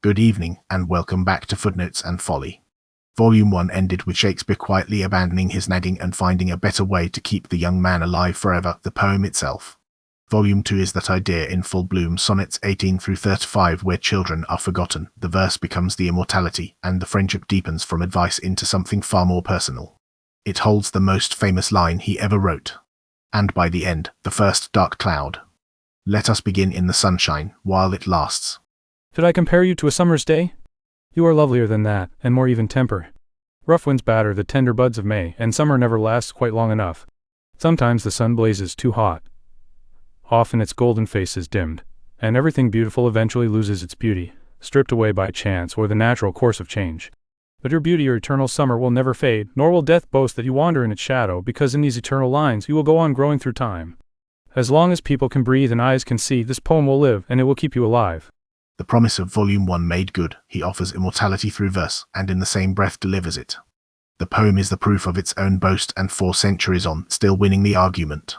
Good evening, and welcome back to Footnotes and Folly. Volume 1 ended with Shakespeare quietly abandoning his nagging and finding a better way to keep the young man alive forever, the poem itself. Volume 2 is that idea in full bloom, Sonnets 18 through 35, where children are forgotten, the verse becomes the immortality, and the friendship deepens from advice into something far more personal. It holds the most famous line he ever wrote. And by the end, the first dark cloud. Let us begin in the sunshine, while it lasts. Should I compare you to a summer's day? You are lovelier than that, and more even temper. Rough winds batter the tender buds of May, and summer never lasts quite long enough. Sometimes the sun blazes too hot. Often its golden face is dimmed, and everything beautiful eventually loses its beauty, stripped away by chance or the natural course of change. But your beauty, your eternal summer, will never fade, nor will death boast that you wander in its shadow, because in these eternal lines you will go on growing through time. As long as people can breathe and eyes can see, this poem will live, and it will keep you alive. The promise of Volume 1 made good, he offers immortality through verse, and in the same breath delivers it. The poem is the proof of its own boast, and 4 centuries on, still winning the argument.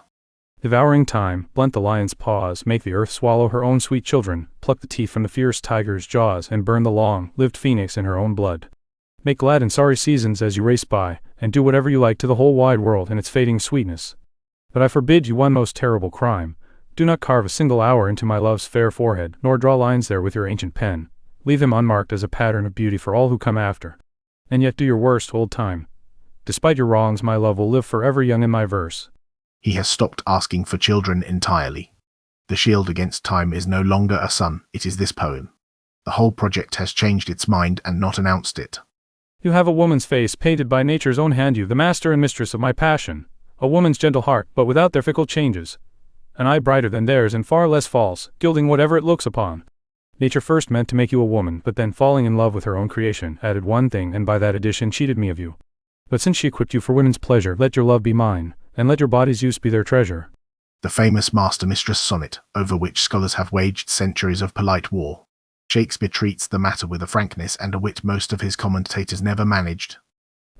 Devouring time, blunt the lion's paws, make the earth swallow her own sweet children, pluck the teeth from the fierce tiger's jaws, and burn the long-lived phoenix in her own blood. Make glad and sorry seasons as you race by, and do whatever you like to the whole wide world and its fading sweetness. But I forbid you one most terrible crime. Do not carve a single hour into my love's fair forehead, nor draw lines there with your ancient pen. Leave them unmarked as a pattern of beauty for all who come after. And yet do your worst, old time. Despite your wrongs, my love will live forever young in my verse. He has stopped asking for children entirely. The shield against time is no longer a son, it is this poem. The whole project has changed its mind and not announced it. You have a woman's face painted by nature's own hand, you, the master and mistress of my passion. A woman's gentle heart, but without their fickle changes. An eye brighter than theirs and far less false, gilding whatever it looks upon. Nature first meant to make you a woman, but then falling in love with her own creation, added one thing, and by that addition cheated me of you. But since she equipped you for women's pleasure, let your love be mine, and let your body's use be their treasure. The famous master-mistress sonnet, over which scholars have waged centuries of polite war. Shakespeare treats the matter with a frankness and a wit most of his commentators never managed.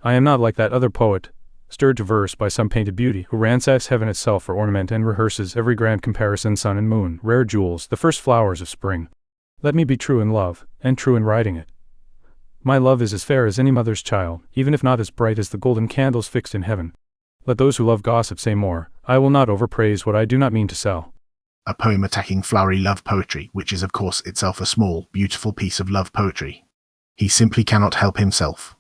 I am not like that other poet, stirred to verse by some painted beauty, who ransacks heaven itself for ornament and rehearses every grand comparison, sun and moon, rare jewels, the first flowers of spring. Let me be true in love, and true in writing it. My love is as fair as any mother's child, even if not as bright as the golden candles fixed in heaven. Let those who love gossip say more. I will not overpraise what I do not mean to sell. A poem attacking flowery love poetry, which is of course itself a small, beautiful piece of love poetry. He simply cannot help himself.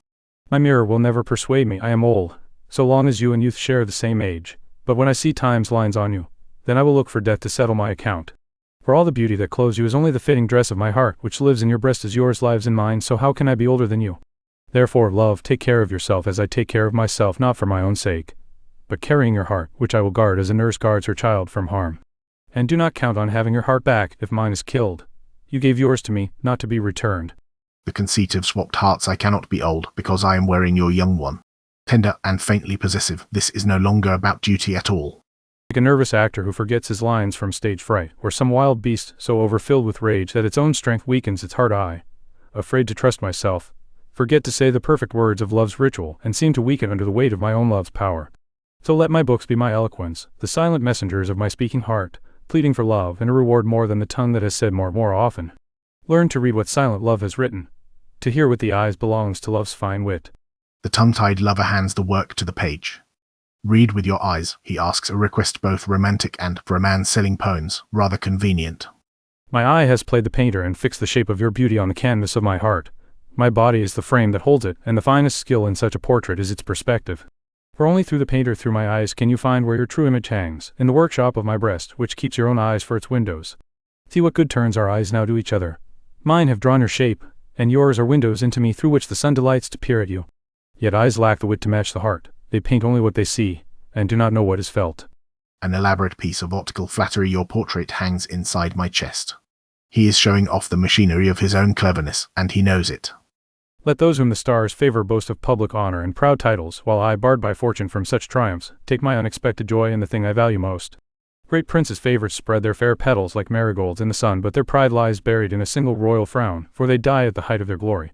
My mirror will never persuade me I am old, so long as you and youth share the same age. But when I see time's lines on you, then I will look for death to settle my account. For all the beauty that clothes you is only the fitting dress of my heart, which lives in your breast as yours lives in mine, so how can I be older than you? Therefore, love, take care of yourself as I take care of myself, not for my own sake, but carrying your heart, which I will guard as a nurse guards her child from harm. And do not count on having your heart back if mine is killed. You gave yours to me, not to be returned. The conceit of swapped hearts, I cannot be old, because I am wearing your young one. Tender and faintly possessive, this is no longer about duty at all. Like a nervous actor who forgets his lines from stage fright, or some wild beast so overfilled with rage that its own strength weakens its heart. I, afraid to trust myself, forget to say the perfect words of love's ritual, and seem to weaken under the weight of my own love's power. So let my books be my eloquence, the silent messengers of my speaking heart, pleading for love and a reward more than the tongue that has said more often. Learn to read what silent love has written. To hear with the eyes belongs to love's fine wit. The tongue-tied lover hands the work to the page. Read with your eyes, he asks, a request both romantic and, for a man selling poems, rather convenient. My eye has played the painter and fixed the shape of your beauty on the canvas of my heart. My body is the frame that holds it, and the finest skill in such a portrait is its perspective. For only through the painter, through my eyes, can you find where your true image hangs, in the workshop of my breast, which keeps your own eyes for its windows. See what good turns our eyes now to each other. Mine have drawn your shape, and yours are windows into me through which the sun delights to peer at you. Yet eyes lack the wit to match the heart. They paint only what they see, and do not know what is felt. An elaborate piece of optical flattery, your portrait hangs inside my chest. He is showing off the machinery of his own cleverness, and he knows it. Let those whom the stars favor boast of public honor and proud titles, while I, barred by fortune from such triumphs, take my unexpected joy in the thing I value most. Great princes' favorites spread their fair petals like marigolds in the sun, but their pride lies buried in a single royal frown, for they die at the height of their glory.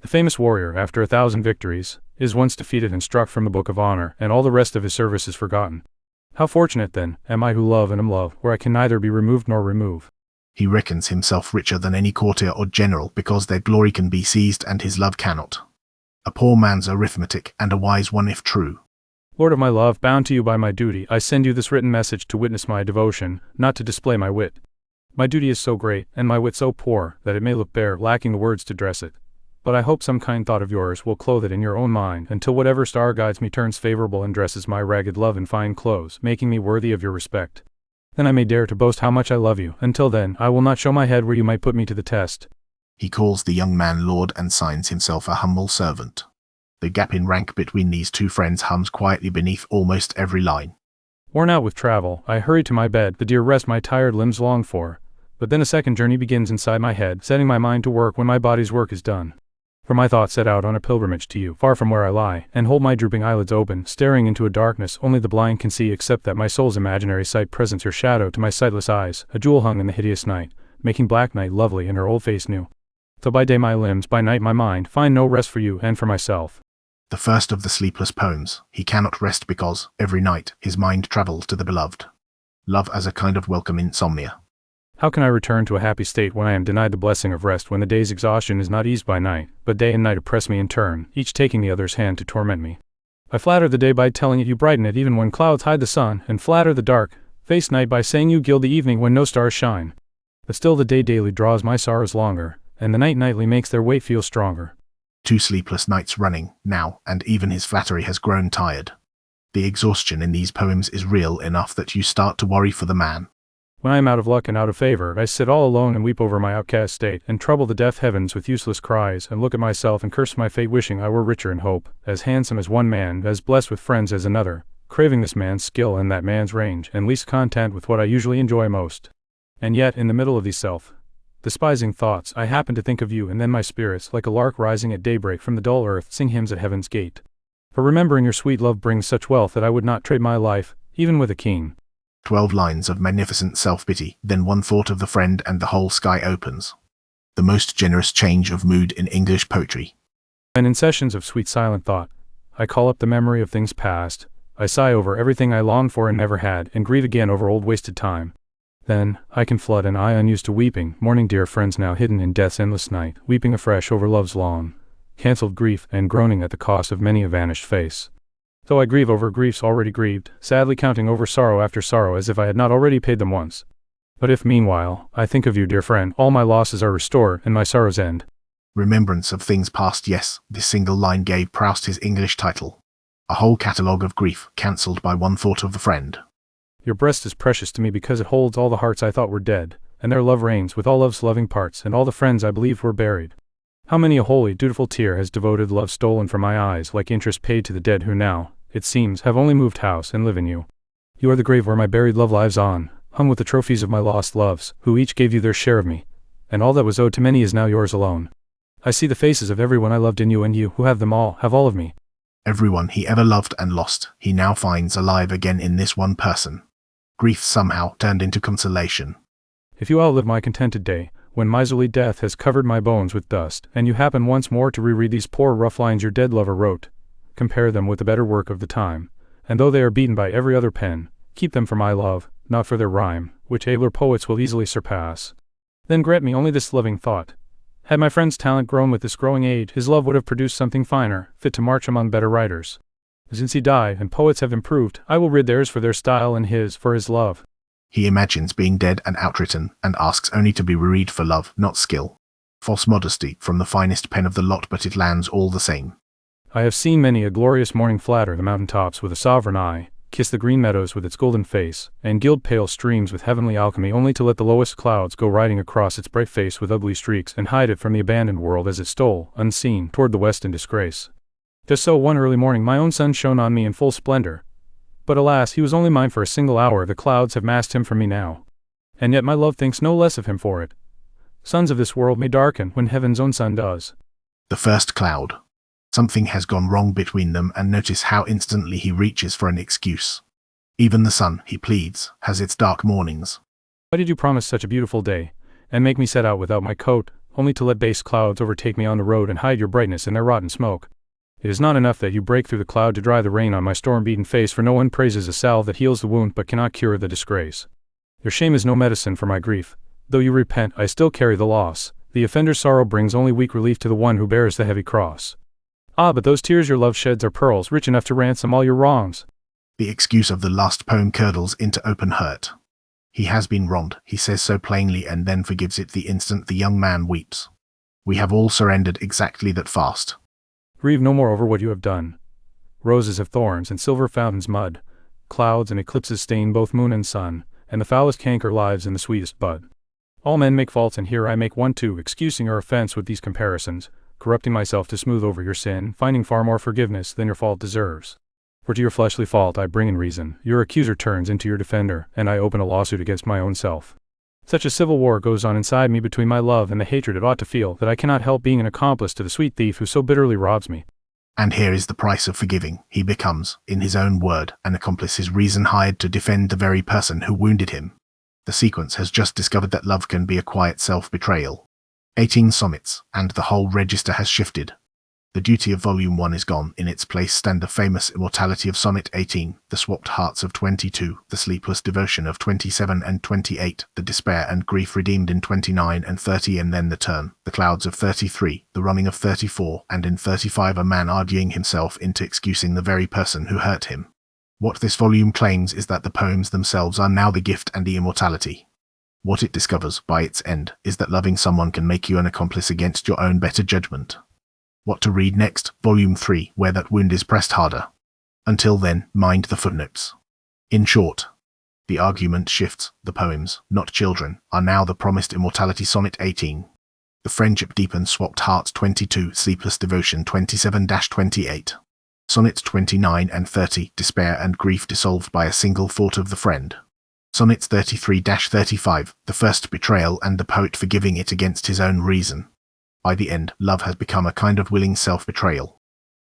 The famous warrior, after 1,000 victories, is once defeated and struck from the book of honor, and all the rest of his service is forgotten. How fortunate, then, am I who love and am loved, where I can neither be removed nor remove. He reckons himself richer than any courtier or general because their glory can be seized and his love cannot. A poor man's arithmetic, and a wise one if true. Lord of my love, bound to you by my duty, I send you this written message to witness my devotion, not to display my wit. My duty is so great, and my wit so poor, that it may look bare, lacking the words to dress it. But I hope some kind thought of yours will clothe it in your own mind, until whatever star guides me turns favorable and dresses my ragged love in fine clothes, making me worthy of your respect. Then I may dare to boast how much I love you. Until then, I will not show my head where you might put me to the test. He calls the young man lord and signs himself a humble servant. The gap in rank between these two friends hums quietly beneath almost every line. Worn out with travel, I hurry to my bed, the dear rest my tired limbs long for. But then a second journey begins inside my head, setting my mind to work when my body's work is done. For my thoughts set out on a pilgrimage to you, far from where I lie, and hold my drooping eyelids open, staring into a darkness only the blind can see, except that my soul's imaginary sight presents your shadow to my sightless eyes, a jewel hung in the hideous night, making black night lovely and her old face new. Though by day my limbs, by night my mind, find no rest for you and for myself. The first of the sleepless poems, he cannot rest because, every night, his mind travels to the beloved. Love as a kind of welcome insomnia. How can I return to a happy state when I am denied the blessing of rest, when the day's exhaustion is not eased by night, but day and night oppress me in turn, each taking the other's hand to torment me? I flatter the day by telling it you brighten it even when clouds hide the sun, and flatter the dark-faced night by saying you gild the evening when no stars shine. But still the day daily draws my sorrows longer, and the night nightly makes their weight feel stronger. 2 sleepless nights running, now, and even his flattery has grown tired. The exhaustion in these poems is real enough that you start to worry for the man. When I am out of luck and out of favor, I sit all alone and weep over my outcast state, and trouble the deaf heavens with useless cries, and look at myself and curse my fate, wishing I were richer in hope, as handsome as one man, as blessed with friends as another, craving this man's skill and that man's range, and least content with what I usually enjoy most. And yet, in the middle of these self-despising thoughts, I happen to think of you, and then my spirits, like a lark rising at daybreak from the dull earth, sing hymns at heaven's gate. For remembering your sweet love brings such wealth that I would not trade my life, even with a king. 12 lines of magnificent self-pity, then one thought of the friend and the whole sky opens. The most generous change of mood in English poetry. And in sessions of sweet silent thought, I call up the memory of things past, I sigh over everything I longed for and never had, and grieve again over old wasted time. Then, I can flood an eye unused to weeping, mourning dear friends now hidden in death's endless night, weeping afresh over love's long, cancelled grief, and groaning at the cost of many a vanished face. Though I grieve over griefs already grieved, sadly counting over sorrow after sorrow as if I had not already paid them once. But if meanwhile, I think of you, dear friend, all my losses are restored, and my sorrows end. Remembrance of things past, yes, this single line gave Proust his English title. A whole catalogue of grief, cancelled by one thought of the friend. Your breast is precious to me because it holds all the hearts I thought were dead, and their love reigns with all love's loving parts, and all the friends I believed were buried. How many a holy, dutiful tear has devoted love stolen from my eyes, like interest paid to the dead who now, it seems, have only moved house and live in you. You are the grave where my buried love lives on, hung with the trophies of my lost loves, who each gave you their share of me, and all that was owed to many is now yours alone. I see the faces of everyone I loved in you, and you, who have them all, have all of me. Everyone he ever loved and lost, he now finds alive again in this one person. Grief somehow turned into consolation. If you outlive my contented day, when miserly death has covered my bones with dust, and you happen once more to reread these poor rough lines your dead lover wrote, compare them with the better work of the time, and though they are beaten by every other pen, keep them for my love, not for their rhyme, which abler poets will easily surpass. Then grant me only this loving thought. Had my friend's talent grown with this growing age, his love would have produced something finer, fit to march among better writers. Since he died, and poets have improved, I will rid theirs for their style and his for his love. He imagines being dead and outwritten, and asks only to be reread for love, not skill. False modesty from the finest pen of the lot, but it lands all the same. I have seen many a glorious morning flatter the mountain tops with a sovereign eye, kiss the green meadows with its golden face, and gild pale streams with heavenly alchemy, only to let the lowest clouds go riding across its bright face with ugly streaks, and hide it from the abandoned world as it stole, unseen, toward the west in disgrace. Just so one early morning my own sun shone on me in full splendor. But alas, he was only mine for a single hour, the clouds have masked him from me now. And yet my love thinks no less of him for it. Suns of this world may darken when heaven's own sun does. The first cloud. Something has gone wrong between them, and notice how instantly he reaches for an excuse. Even the sun, he pleads, has its dark mornings. Why did you promise such a beautiful day, and make me set out without my coat, only to let base clouds overtake me on the road and hide your brightness in their rotten smoke? It is not enough that you break through the cloud to dry the rain on my storm-beaten face, for no one praises a salve that heals the wound but cannot cure the disgrace. Your shame is no medicine for my grief, Though you repent, I still carry the loss. The offender's sorrow brings only weak relief to the one who bears the heavy cross. Ah, but those tears your love sheds are pearls rich enough to ransom all your wrongs. The excuse of the last poem curdles into open hurt. He has been wronged, he says so plainly, and then forgives it the instant the young man weeps. We have all surrendered exactly that fast. Grieve no more over what you have done. Roses have thorns and silver fountains mud. Clouds and eclipses stain both moon and sun, and the foulest canker lives in the sweetest bud. All men make faults, and here I make one too, excusing your offense with these comparisons, corrupting myself to smooth over your sin, finding far more forgiveness than your fault deserves. For to your fleshly fault I bring in reason, your accuser turns into your defender, and I open a lawsuit against my own self. Such a civil war goes on inside me between my love and the hatred it ought to feel, that I cannot help being an accomplice to the sweet thief who so bitterly robs me. And here is the price of forgiving. He becomes, in his own word, an accomplice, his reason hired to defend the very person who wounded him. The sequence has just discovered that love can be a quiet self-betrayal. 18 sonnets, and the whole register has shifted. The duty of Volume 1 is gone. In its place stand the famous immortality of Sonnet 18, the swapped hearts of 22, the sleepless devotion of 27 and 28, the despair and grief redeemed in 29 and 30, and then the turn, the clouds of 33, the running of 34, and in 35 a man arguing himself into excusing the very person who hurt him. What this volume claims is that the poems themselves are now the gift and the immortality. What it discovers, by its end, is that loving someone can make you an accomplice against your own better judgment. What to read next? Volume 3, where that wound is pressed harder. Until then, mind the footnotes. In short, the argument shifts. The poems, not children, are now the promised immortality. Sonnet 18. The friendship deepens. Swapped hearts 22, sleepless devotion 27-28. Sonnets 29 and 30, despair and grief dissolved by a single thought of the friend. Sonnets 33-35, the first betrayal and the poet forgiving it against his own reason. By the end, love has become a kind of willing self-betrayal.